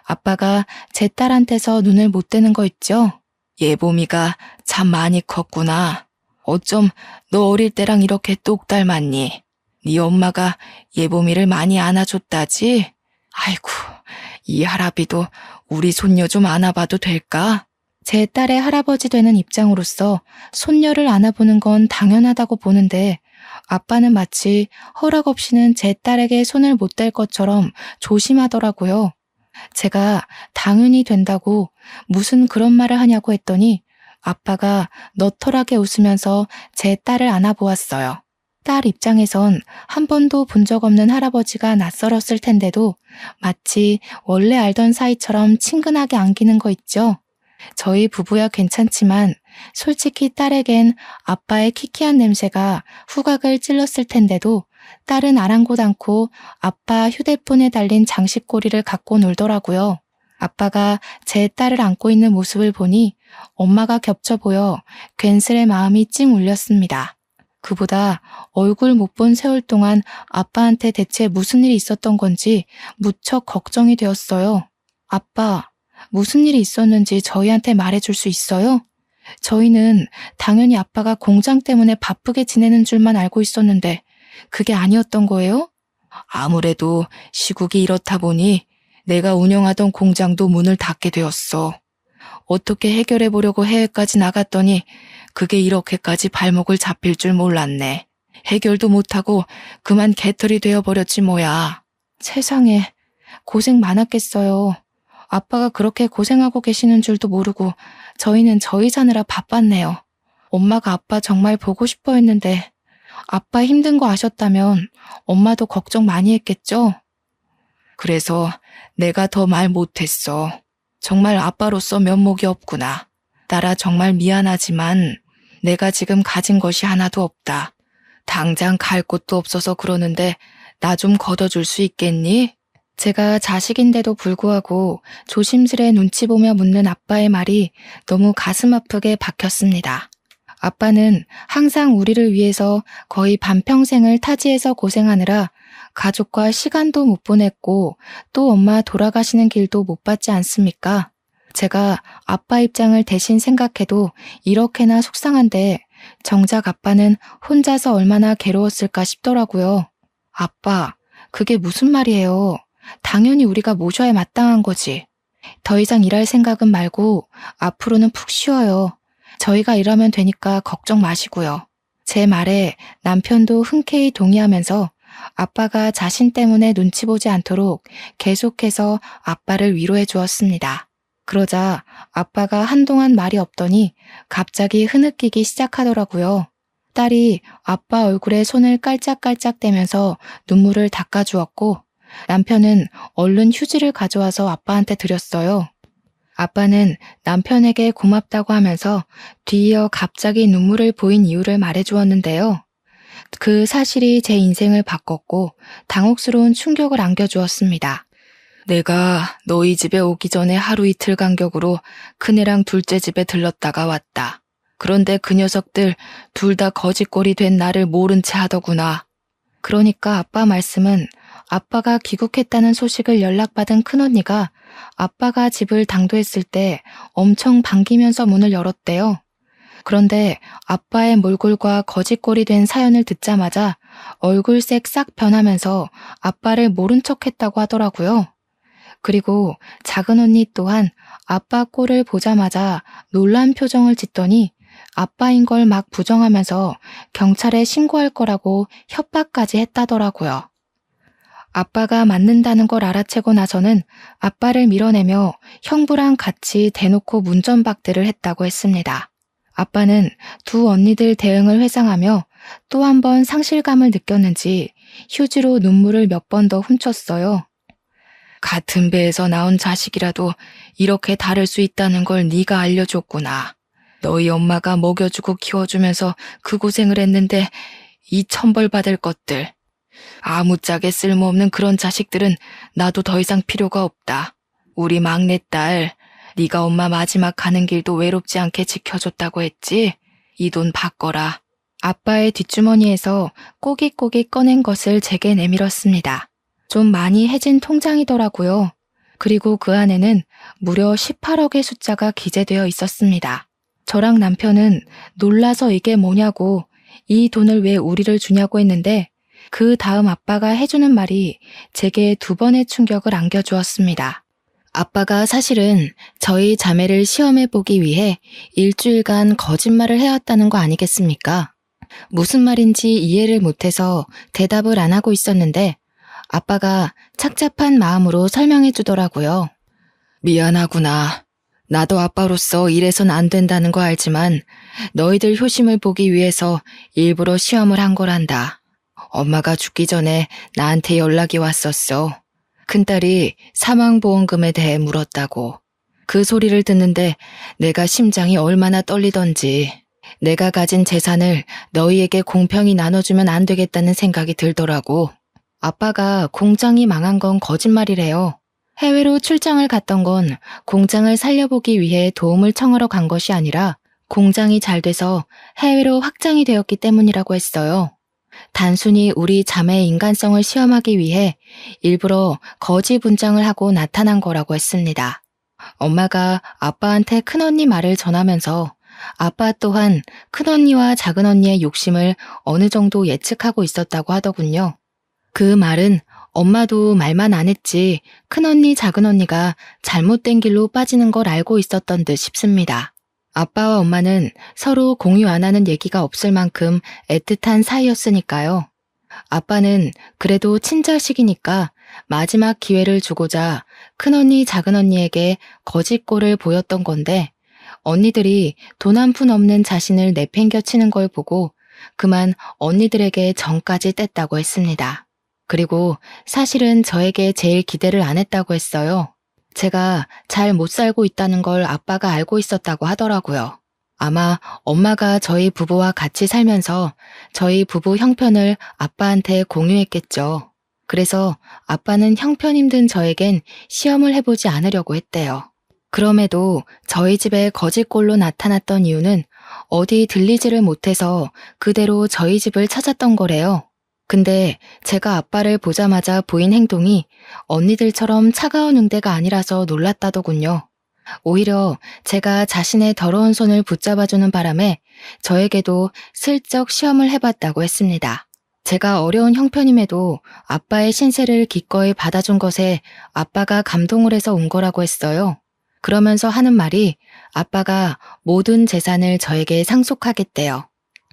아빠가 제 딸한테서 눈을 못 떼는 거 있죠? 예봄이가 참 많이 컸구나. 어쩜 너 어릴 때랑 이렇게 똑 닮았니? 네 엄마가 예봄이를 많이 안아줬다지? 아이고, 이 할아비도 우리 손녀 좀 안아봐도 될까? 제 딸의 할아버지 되는 입장으로서 손녀를 안아보는 건 당연하다고 보는데 아빠는 마치 허락 없이는 제 딸에게 손을 못 댈 것처럼 조심하더라고요. 제가 당연히 된다고 무슨 그런 말을 하냐고 했더니 아빠가 너털하게 웃으면서 제 딸을 안아보았어요. 딸 입장에선 한 번도 본 적 없는 할아버지가 낯설었을 텐데도 마치 원래 알던 사이처럼 친근하게 안기는 거 있죠. 저희 부부야 괜찮지만 솔직히 딸에겐 아빠의 키키한 냄새가 후각을 찔렀을 텐데도 딸은 아랑곳 않고 아빠 휴대폰에 달린 장식고리를 갖고 놀더라고요. 아빠가 제 딸을 안고 있는 모습을 보니 엄마가 겹쳐 보여 괜스레 마음이 찡 울렸습니다. 그보다 얼굴 못 본 세월 동안 아빠한테 대체 무슨 일이 있었던 건지 무척 걱정이 되었어요. 아빠, 무슨 일이 있었는지 저희한테 말해줄 수 있어요? 저희는 당연히 아빠가 공장 때문에 바쁘게 지내는 줄만 알고 있었는데 그게 아니었던 거예요? 아무래도 시국이 이렇다 보니 내가 운영하던 공장도 문을 닫게 되었어. 어떻게 해결해 보려고 해외까지 나갔더니 그게 이렇게까지 발목을 잡힐 줄 몰랐네. 해결도 못하고 그만 개털이 되어버렸지 뭐야. 세상에, 고생 많았겠어요. 아빠가 그렇게 고생하고 계시는 줄도 모르고 저희는 저희 사느라 바빴네요. 엄마가 아빠 정말 보고 싶어 했는데 아빠 힘든 거 아셨다면 엄마도 걱정 많이 했겠죠? 그래서 내가 더 말 못했어. 정말 아빠로서 면목이 없구나. 딸아 정말 미안하지만 내가 지금 가진 것이 하나도 없다. 당장 갈 곳도 없어서 그러는데 나 좀 걷어줄 수 있겠니? 제가 자식인데도 불구하고 조심스레 눈치 보며 묻는 아빠의 말이 너무 가슴 아프게 박혔습니다. 아빠는 항상 우리를 위해서 거의 반평생을 타지에서 고생하느라 가족과 시간도 못 보냈고 또 엄마 돌아가시는 길도 못 봤지 않습니까? 제가 아빠 입장을 대신 생각해도 이렇게나 속상한데 정작 아빠는 혼자서 얼마나 괴로웠을까 싶더라고요. 아빠, 그게 무슨 말이에요? 당연히 우리가 모셔야 마땅한 거지. 더 이상 일할 생각은 말고 앞으로는 푹 쉬어요. 저희가 일하면 되니까 걱정 마시고요. 제 말에 남편도 흔쾌히 동의하면서 아빠가 자신 때문에 눈치 보지 않도록 계속해서 아빠를 위로해 주었습니다. 그러자 아빠가 한동안 말이 없더니 갑자기 흐느끼기 시작하더라고요. 딸이 아빠 얼굴에 손을 깔짝깔짝 대면서 눈물을 닦아주었고 남편은 얼른 휴지를 가져와서 아빠한테 드렸어요. 아빠는 남편에게 고맙다고 하면서 뒤이어 갑자기 눈물을 보인 이유를 말해주었는데요. 그 사실이 제 인생을 바꿨고 당혹스러운 충격을 안겨주었습니다. 내가 너희 집에 오기 전에 하루 이틀 간격으로 큰애랑 둘째 집에 들렀다가 왔다. 그런데 그 녀석들 둘 다 거짓골이 된 나를 모른 채 하더구나. 그러니까 아빠 말씀은 아빠가 귀국했다는 소식을 연락받은 큰언니가 아빠가 집을 당도했을 때 엄청 반기면서 문을 열었대요. 그런데 아빠의 몰골과 거짓골이 된 사연을 듣자마자 얼굴색 싹 변하면서 아빠를 모른 척했다고 하더라고요. 그리고 작은 언니 또한 아빠 꼴을 보자마자 놀란 표정을 짓더니 아빠인 걸 막 부정하면서 경찰에 신고할 거라고 협박까지 했다더라고요. 아빠가 맞는다는 걸 알아채고 나서는 아빠를 밀어내며 형부랑 같이 대놓고 문전박대를 했다고 했습니다. 아빠는 두 언니들 대응을 회상하며 또 한 번 상실감을 느꼈는지 휴지로 눈물을 몇 번 더 훔쳤어요. 같은 배에서 나온 자식이라도 이렇게 다를 수 있다는 걸 네가 알려줬구나. 너희 엄마가 먹여주고 키워주면서 그 고생을 했는데 이 천벌 받을 것들. 아무짝에 쓸모없는 그런 자식들은 나도 더 이상 필요가 없다. 우리 막내딸, 네가 엄마 마지막 가는 길도 외롭지 않게 지켜줬다고 했지? 이 돈 받거라. 아빠의 뒷주머니에서 꼬깃꼬깃 꺼낸 것을 제게 내밀었습니다. 좀 많이 해진 통장이더라고요. 그리고 그 안에는 무려 18억의 숫자가 기재되어 있었습니다. 저랑 남편은 놀라서 이게 뭐냐고, 이 돈을 왜 우리를 주냐고 했는데 그 다음 아빠가 해주는 말이 제게 두 번의 충격을 안겨주었습니다. 아빠가 사실은 저희 자매를 시험해보기 위해 일주일간 거짓말을 해왔다는 거 아니겠습니까? 무슨 말인지 이해를 못해서 대답을 안 하고 있었는데 아빠가 착잡한 마음으로 설명해 주더라고요. 미안하구나. 나도 아빠로서 이래선 안 된다는 거 알지만 너희들 효심을 보기 위해서 일부러 시험을 한 거란다. 엄마가 죽기 전에 나한테 연락이 왔었어. 큰딸이 사망보험금에 대해 물었다고. 그 소리를 듣는데 내가 심장이 얼마나 떨리던지 내가 가진 재산을 너희에게 공평히 나눠주면 안 되겠다는 생각이 들더라고. 아빠가 공장이 망한 건 거짓말이래요. 해외로 출장을 갔던 건 공장을 살려보기 위해 도움을 청하러 간 것이 아니라 공장이 잘 돼서 해외로 확장이 되었기 때문이라고 했어요. 단순히 우리 자매의 인간성을 시험하기 위해 일부러 거짓 분장을 하고 나타난 거라고 했습니다. 엄마가 아빠한테 큰언니 말을 전하면서 아빠 또한 큰언니와 작은언니의 욕심을 어느 정도 예측하고 있었다고 하더군요. 그 말은 엄마도 말만 안 했지 큰언니 작은언니가 잘못된 길로 빠지는 걸 알고 있었던 듯 싶습니다. 아빠와 엄마는 서로 공유 안 하는 얘기가 없을 만큼 애틋한 사이였으니까요. 아빠는 그래도 친자식이니까 마지막 기회를 주고자 큰언니 작은언니에게 거짓골을 보였던 건데 언니들이 돈 한 푼 없는 자신을 내팽겨치는 걸 보고 그만 언니들에게 정까지 뗐다고 했습니다. 그리고 사실은 저에게 제일 기대를 안 했다고 했어요. 제가 잘 못 살고 있다는 걸 아빠가 알고 있었다고 하더라고요. 아마 엄마가 저희 부부와 같이 살면서 저희 부부 형편을 아빠한테 공유했겠죠. 그래서 아빠는 형편 힘든 저에겐 시험을 해보지 않으려고 했대요. 그럼에도 저희 집에 거짓골로 나타났던 이유는 어디 들리지를 못해서 그대로 저희 집을 찾았던 거래요. 근데 제가 아빠를 보자마자 보인 행동이 언니들처럼 차가운 응대가 아니라서 놀랐다더군요. 오히려 제가 자신의 더러운 손을 붙잡아주는 바람에 저에게도 슬쩍 시험을 해봤다고 했습니다. 제가 어려운 형편임에도 아빠의 신세를 기꺼이 받아준 것에 아빠가 감동을 해서 온 거라고 했어요. 그러면서 하는 말이 아빠가 모든 재산을 저에게 상속하겠대요.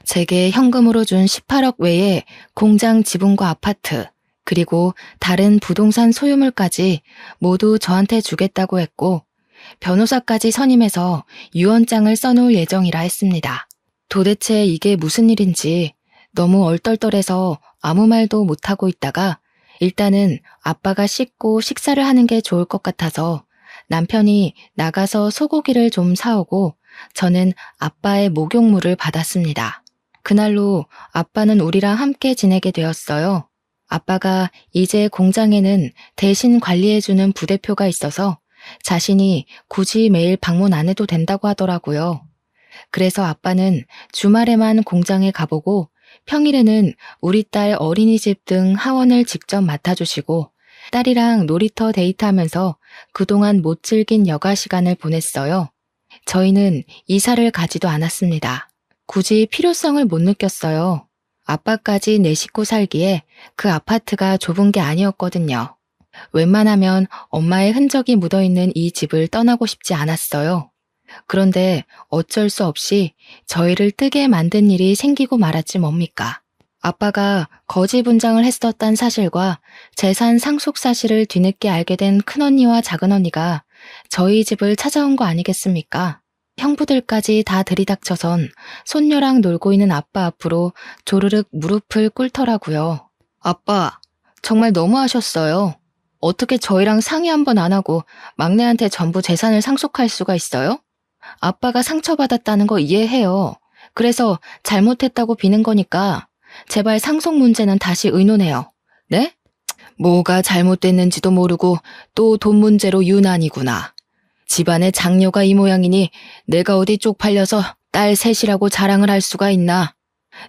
제게 현금으로 준 18억 외에 공장 지분과 아파트, 그리고 다른 부동산 소유물까지 모두 저한테 주겠다고 했고 변호사까지 선임해서 유언장을 써놓을 예정이라 했습니다. 도대체 이게 무슨 일인지 너무 얼떨떨해서 아무 말도 못하고 있다가 일단은 아빠가 씻고 식사를 하는 게 좋을 것 같아서 남편이 나가서 소고기를 좀 사오고 저는 아빠의 목욕물을 받았습니다. 그날로 아빠는 우리랑 함께 지내게 되었어요. 아빠가 이제 공장에는 대신 관리해주는 부대표가 있어서 자신이 굳이 매일 방문 안 해도 된다고 하더라고요. 그래서 아빠는 주말에만 공장에 가보고 평일에는 우리 딸 어린이집 등 하원을 직접 맡아주시고 딸이랑 놀이터 데이트하면서 그동안 못 즐긴 여가 시간을 보냈어요. 저희는 이사를 가지도 않았습니다. 굳이 필요성을 못 느꼈어요. 아빠까지 내 식구 살기에 그 아파트가 좁은 게 아니었거든요. 웬만하면 엄마의 흔적이 묻어있는 이 집을 떠나고 싶지 않았어요. 그런데 어쩔 수 없이 저희를 뜨게 만든 일이 생기고 말았지 뭡니까. 아빠가 거지 분장을 했었단 사실과 재산 상속 사실을 뒤늦게 알게 된 큰언니와 작은언니가 저희 집을 찾아온 거 아니겠습니까? 형부들까지 다 들이닥쳐선 손녀랑 놀고 있는 아빠 앞으로 조르륵 무릎을 꿇더라고요. 아빠, 정말 너무하셨어요. 어떻게 저희랑 상의 한 번 안 하고 막내한테 전부 재산을 상속할 수가 있어요? 아빠가 상처받았다는 거 이해해요. 그래서 잘못했다고 비는 거니까 제발 상속 문제는 다시 의논해요. 네? 뭐가 잘못됐는지도 모르고 또 돈 문제로 유난이구나. 집안에 장녀가 이 모양이니 내가 어디 쪽팔려서 딸 셋이라고 자랑을 할 수가 있나.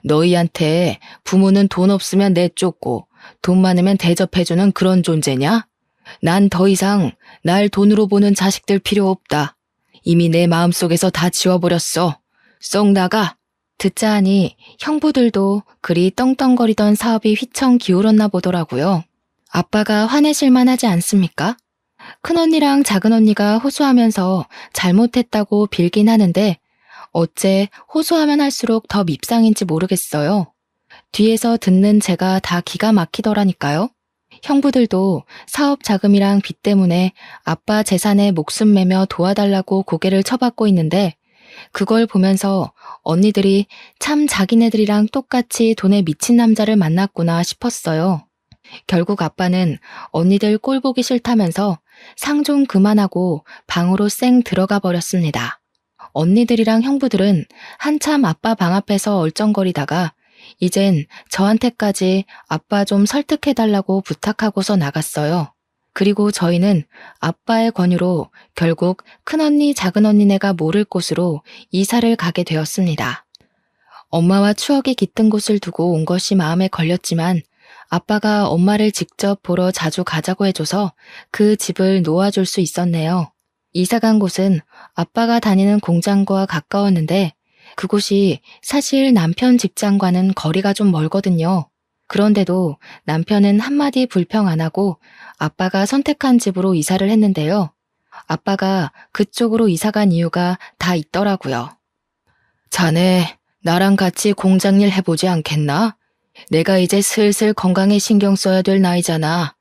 너희한테 부모는 돈 없으면 내쫓고 돈 많으면 대접해주는 그런 존재냐? 난 더 이상 날 돈으로 보는 자식들 필요 없다. 이미 내 마음속에서 다 지워버렸어. 썩 나가. 듣자 하니 형부들도 그리 떵떵거리던 사업이 휘청 기울었나 보더라고요. 아빠가 화내실만 하지 않습니까? 큰언니랑 작은언니가 호소하면서 잘못했다고 빌긴 하는데 어째 호소하면 할수록 더 밉상인지 모르겠어요. 뒤에서 듣는 제가 다 기가 막히더라니까요. 형부들도 사업 자금이랑 빚 때문에 아빠 재산에 목숨 매며 도와달라고 고개를 쳐받고 있는데 그걸 보면서 언니들이 참 자기네들이랑 똑같이 돈에 미친 남자를 만났구나 싶었어요. 결국 아빠는 언니들 꼴 보기 싫다면서 상 좀 그만하고 방으로 쌩 들어가 버렸습니다. 언니들이랑 형부들은 한참 아빠 방 앞에서 얼쩡거리다가 이젠 저한테까지 아빠 좀 설득해달라고 부탁하고서 나갔어요. 그리고 저희는 아빠의 권유로 결국 큰언니 작은언니네가 모를 곳으로 이사를 가게 되었습니다. 엄마와 추억이 깃든 곳을 두고 온 것이 마음에 걸렸지만 아빠가 엄마를 직접 보러 자주 가자고 해줘서 그 집을 놓아줄 수 있었네요. 이사간 곳은 아빠가 다니는 공장과 가까웠는데 그곳이 사실 남편 직장과는 거리가 좀 멀거든요. 그런데도 남편은 한마디 불평 안 하고 아빠가 선택한 집으로 이사를 했는데요. 아빠가 그쪽으로 이사간 이유가 다 있더라고요. 자네, 나랑 같이 공장 일 해보지 않겠나? 내가 이제 슬슬 건강에 신경 써야 될 나이잖아.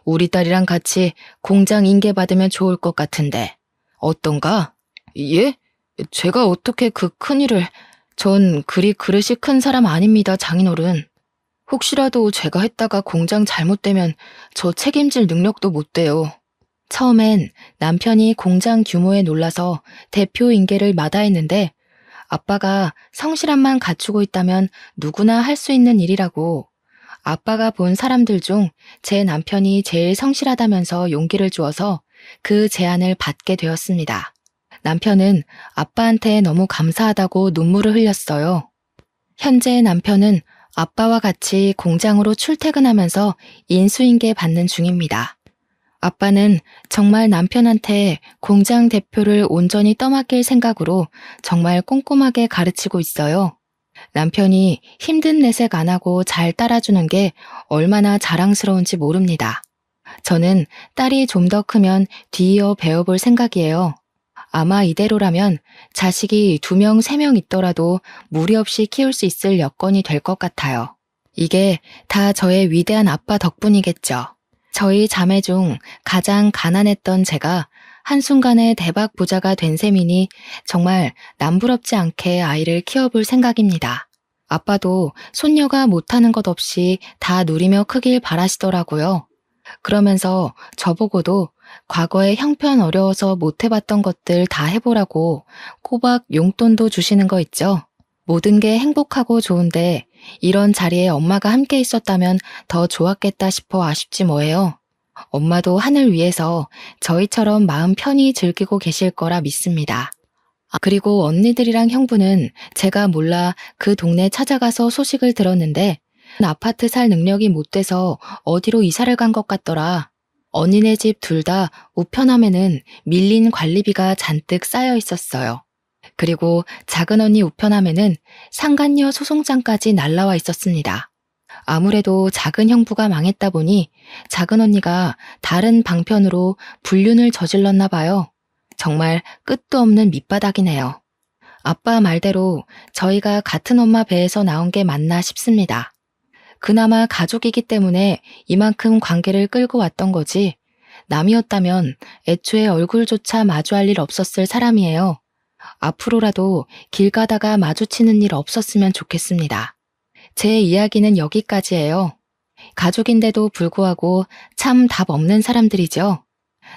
우리 딸이랑 같이 공장 인계 받으면 좋을 것 같은데. 어떤가? 예? 제가 어떻게 그 큰일을... 전 그리 그릇이 큰 사람 아닙니다, 장인어른. 혹시라도 제가 했다가 공장 잘못되면 저 책임질 능력도 못 돼요. 처음엔 남편이 공장 규모에 놀라서 대표 인계를 마다했는데 아빠가 성실함만 갖추고 있다면 누구나 할 수 있는 일이라고. 아빠가 본 사람들 중 제 남편이 제일 성실하다면서 용기를 주어서 그 제안을 받게 되었습니다. 남편은 아빠한테 너무 감사하다고 눈물을 흘렸어요. 현재 남편은 아빠와 같이 공장으로 출퇴근하면서 인수인계 받는 중입니다. 아빠는 정말 남편한테 공장 대표를 온전히 떠맡길 생각으로 정말 꼼꼼하게 가르치고 있어요. 남편이 힘든 내색 안 하고 잘 따라주는 게 얼마나 자랑스러운지 모릅니다. 저는 딸이 좀 더 크면 뒤이어 배워볼 생각이에요. 아마 이대로라면 자식이 2명, 3명 있더라도 무리 없이 키울 수 있을 여건이 될 것 같아요. 이게 다 저의 위대한 아빠 덕분이겠죠. 저희 자매 중 가장 가난했던 제가 한순간에 대박 부자가 된 셈이니 정말 남부럽지 않게 아이를 키워볼 생각입니다. 아빠도 손녀가 못하는 것 없이 다 누리며 크길 바라시더라고요. 그러면서 저보고도 과거에 형편 어려워서 못 해봤던 것들 다 해보라고 꼬박 용돈도 주시는 거 있죠. 모든 게 행복하고 좋은데 이런 자리에 엄마가 함께 있었다면 더 좋았겠다 싶어 아쉽지 뭐예요. 엄마도 하늘 위에서 저희처럼 마음 편히 즐기고 계실 거라 믿습니다. 그리고 언니들이랑 형부는 제가 몰라 그 동네 찾아가서 소식을 들었는데 아파트 살 능력이 못 돼서 어디로 이사를 간 것 같더라. 언니네 집 둘 다 우편함에는 밀린 관리비가 잔뜩 쌓여 있었어요. 그리고 작은 언니 우편함에는 상간녀 소송장까지 날라와 있었습니다. 아무래도 작은 형부가 망했다 보니 작은 언니가 다른 방편으로 불륜을 저질렀나 봐요. 정말 끝도 없는 밑바닥이네요. 아빠 말대로 저희가 같은 엄마 배에서 나온 게 맞나 싶습니다. 그나마 가족이기 때문에 이만큼 관계를 끌고 왔던 거지. 남이었다면 애초에 얼굴조차 마주할 일 없었을 사람이에요. 앞으로라도 길 가다가 마주치는 일 없었으면 좋겠습니다. 제 이야기는 여기까지예요. 가족인데도 불구하고 참 답 없는 사람들이죠.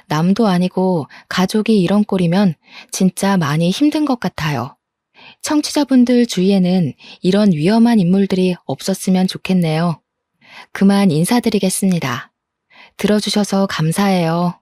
남도 아니고 가족이 이런 꼴이면 진짜 많이 힘든 것 같아요. 청취자분들 주위에는 이런 위험한 인물들이 없었으면 좋겠네요. 그만 인사드리겠습니다. 들어주셔서 감사해요.